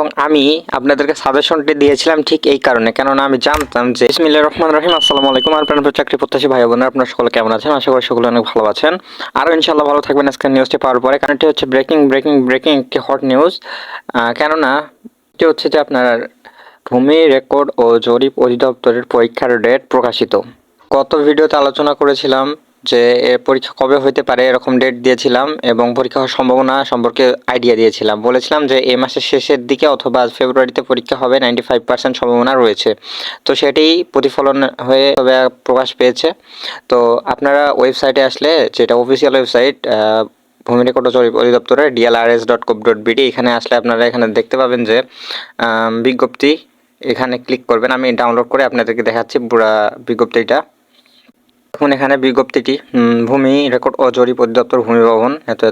এবং আমি আপনাদেরকে সাজেশনটি দিয়েছিলাম ঠিক এই কারণে, কেননা আমি জানতাম যে বিসমিল্লাহির রহমানির রহিম। আসসালামু আলাইকুম। আর প্রাণপ্রিয় চাকরি প্রত্যাশী ভাই বোনেরা, আপনারা সকলে কেমন আছেন? আশা করি সকলে অনেক ভালো আছেন। আরও ইনশাআল্লাহ ভালো থাকবেন আজকের নিউজটি পাওয়ার পরে, কারণ এটি হচ্ছে ব্রেকিং ব্রেকিং ব্রেকিং একটি হট নিউজ। কেননা এটি হচ্ছে যে আপনার ভূমি রেকর্ড ও জরিপ অধিদপ্তরের পরীক্ষার ডেট প্রকাশিত। গত ভিডিওতে আলোচনা করেছিলাম যে এর পরীক্ষা কবে হতে পারে, এরকম ডেট দিয়েছিলাম এবং পরীক্ষা হওয়ার সম্ভাবনা সম্পর্কে আইডিয়া দিয়েছিলাম। বলেছিলাম যে এই মাসের শেষের দিকে অথবা ফেব্রুয়ারিতে পরীক্ষা হবে, 95% সম্ভাবনা রয়েছে। তো সেটি প্রতিফলন হয়ে তবে প্রকাশ পেয়েছে। তো আপনারা ওয়েবসাইটে আসলে, যেটা অফিসিয়াল ওয়েবসাইট ভূমি রেকর্ড ও জরিপ অধিদপ্তরের dlrs.gov.bd, এখানে আসলে আপনারা এখানে দেখতে পাবেন যে বিজ্ঞপ্তি, এখানে ক্লিক করবেন। আমি ডাউনলোড করে আপনাদেরকে দেখাচ্ছি পুরো বিজ্ঞপ্তিটা। এখন এখানে বিজ্ঞপ্তিটি ভূমি রেকর্ড ও জরিপ অধিদপ্তর ভূমি ভবন এত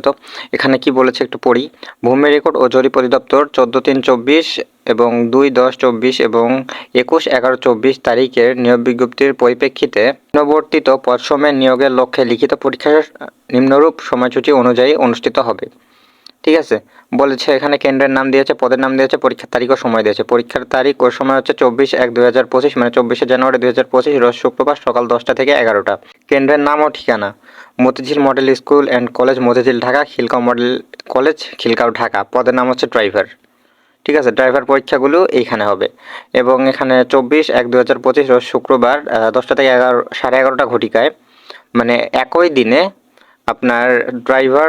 এখানে কি বলেছে একটু পড়ি। ভূমি রেকর্ড ও জরিপ অধিদপ্তর 14/3/24 এবং 2/10/24 এবং 21/11/24 তারিখের নিয়োগ বিজ্ঞপ্তির পরিপ্রেক্ষিতে নিম্নবর্তিত পদসমূহে নিয়োগের লক্ষ্যে লিখিত পরীক্ষার নিম্নরূপ সময়সূচি অনুযায়ী অনুষ্ঠিত হবে। ঠিক আছে, বলেছে এখানে কেন্দ্রের নাম দিয়েছে, পদের নাম দিয়েছে, পরীক্ষার তারিখ ও সময় দিয়েছে। পরীক্ষার তারিখ ও সময় হচ্ছে 24/1/2025, মানে 24শে জানুয়ারি 2025, রোজ শুক্রবার, সকাল 10টা থেকে 11টা। কেন্দ্রের নাম ও ঠিকানা: Motijheel model school and college, Motijheel, Dhaka. Khilgaon model college, Khilgaon, Dhaka. পদের নাম হচ্ছে ড্রাইভার। ঠিক আছে, ড্রাইভার পরীক্ষাগুলো এইখানে হবে। এবং এখানে 24/1/2025 রোজ শুক্রবার 10টা থেকে 11:30 ঘটিকায়, মানে একই দিনে আপনার ড্রাইভার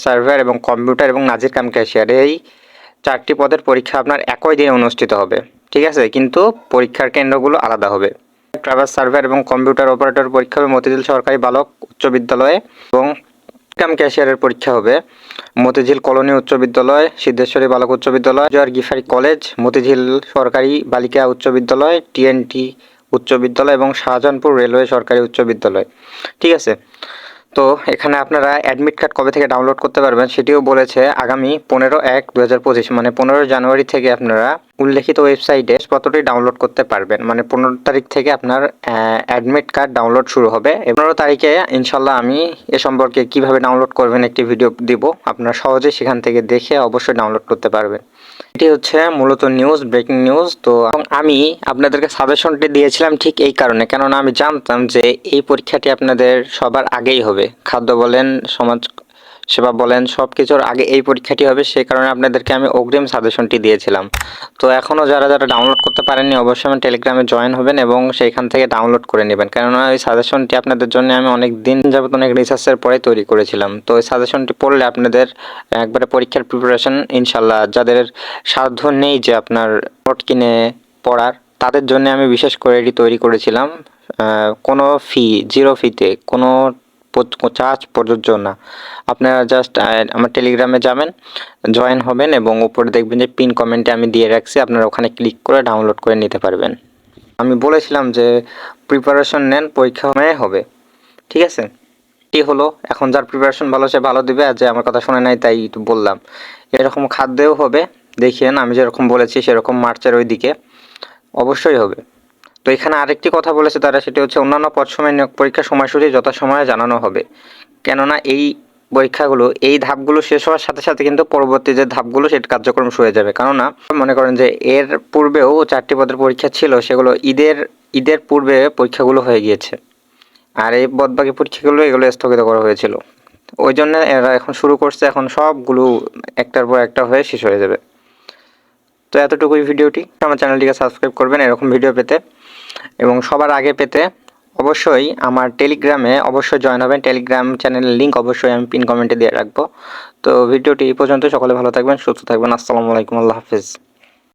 সার্ভেয়ার এবং কম্পিউটার এবং নাজির কাম ক্যাশিয়ার, এই 4টি পদের পরীক্ষা আপনার একই দিনে অনুষ্ঠিত হবে। ঠিক আছে, কিন্তু পরীক্ষার কেন্দ্রগুলো আলাদা হবে। ড্রাইভার সার্ভেয়ার এবং কম্পিউটার অপারেটর পরীক্ষা হবে মতিঝিল সরকারি বালক উচ্চ বিদ্যালয়ে, এবং কাম ক্যাশিয়ারের পরীক্ষা হবে মতিঝিল কলোনি উচ্চ বিদ্যালয়, সিদ্ধেশ্বরী বালক উচ্চ বিদ্যালয়, জয়ার গিফারি কলেজ, মতিঝিল সরকারি বালিকা উচ্চ বিদ্যালয়, TNT উচ্চ বিদ্যালয় এবং শাহজাহানপুর রেলওয়ে সরকারি উচ্চ বিদ্যালয়। ঠিক আছে, তো এখানে আপনারা অ্যাডমিট কার্ড কবে থেকে ডাউনলোড করতে পারবেন সেটিও বলেছে। আগামী 15/1/2025, মানে 15 জানুয়ারি থেকে আপনারা উল্লেখিত ওয়েবসাইটে পত্রটি ডাউনলোড করতে পারবেন। মানে 15 তারিখ থেকে আপনার অ্যাডমিট কার্ড ডাউনলোড শুরু হবে। 15 তারিখে ইনশাল্লাহ আমি এ সম্পর্কে কিভাবে ডাউনলোড করবেন একটি ভিডিও দিব, আপনারা সহজে সেখান থেকে দেখে অবশ্যই ডাউনলোড করতে পারবেন। এটি হচ্ছে মূলত নিউজ, ব্রেকিং নিউজ। তো আমি আপনাদেরকে সাজেশনটি দিয়েছিলাম ঠিক এই কারণে, কেননা আমি জানতাম যে এই পরীক্ষাটি আপনাদের সবার আগেই হবে। খাদ্য বলেন, সমাজ সেবা বলেন, সব কিছুর আগে এই পরীক্ষাটি হবে। সেই কারণে আপনাদেরকে আমি অগ্রিম সাজেশনটি দিয়েছিলাম। তো এখনও যারা ডাউনলোড করতে পারেননি, অবশ্যই আমার টেলিগ্রামে জয়েন হবেন এবং সেইখান থেকে ডাউনলোড করে নেবেন, কেননা ওই সাজেশনটি আপনাদের জন্য আমি অনেক দিন যাবত অনেক রিসার্চের পরে তৈরি করেছিলাম। তো ওই সাজেশনটি পড়লে আপনাদের একবারে পরীক্ষার প্রিপারেশন ইনশাল্লাহ, যাদের সাধ্য নেই যে আপনার নোট কিনে পড়ার, তাদের জন্য আমি বিশেষ করে এটি তৈরি করেছিলাম। কোনো জিরো ফিতে, কোনো চার্জ প্রযোজ্য না। আপনারা জাস্ট আমার টেলিগ্রামে যাবেন, জয়েন হবেন এবং উপরে দেখবেন যে পিন কমেন্টে আমি দিয়ে রাখছি, আপনারা ওখানে ক্লিক করে ডাউনলোড করে নিতে পারবেন। আমি বলেছিলাম যে প্রিপারেশন নেন, পরীক্ষা হবে। ঠিক আছে, কি হলো, এখন যার প্রিপারেশন ভালো সে ভালো দিবে, আর যে আমার কথা শুনে নাই তাই একটু বললাম। এরকম খাদ্যেও হবে, দেখিয়েন আমি যেরকম বলেছি সেরকম মার্চের ওই দিকে অবশ্যই হবে। তো এখানে আরেকটি কথা বলেছে তারা, সেটি হচ্ছে অন্যান্য পদসমূহে নিয়োগ পরীক্ষার সময়সূচি যথাসময়ে জানানো হবে। কেননা এই পরীক্ষাগুলো, এই ধাপগুলো শেষ হওয়ার সাথে সাথে কিন্তু পরবর্তী যে ধাপগুলো সেটা কার্যক্রম শুরু হয়ে যাবে। কেননা মনে করেন যে এর পূর্বেও 4টি পদের পরীক্ষা ছিল, সেগুলো ঈদের পূর্বে পরীক্ষাগুলো হয়ে গিয়েছে, আর এই বাদবাকি পরীক্ষাগুলো এগুলো স্থগিত করা হয়েছিল। ওই জন্য এরা এখন শুরু করছে, এখন সবগুলো একটার পর একটা হয়ে শেষ হয়ে যাবে। তো এতটুকুই ভিডিওটি। আমার চ্যানেলটিকে সাবস্ক্রাইব করবেন এরকম ভিডিও পেতে, এবং সবার আগে পেতে অবশ্যই আমার টেলিগ্রামে অবশ্যই জয়েন হবেন। টেলিগ্রাম চ্যানেলের লিঙ্ক অবশ্যই আমি পিন কমেন্টে দিয়ে রাখবো। তো ভিডিওটি এই পর্যন্ত। সকলে ভালো থাকবেন, সুস্থ থাকবেন। আসসালামু আলাইকুম, আল্লাহ হাফিজ।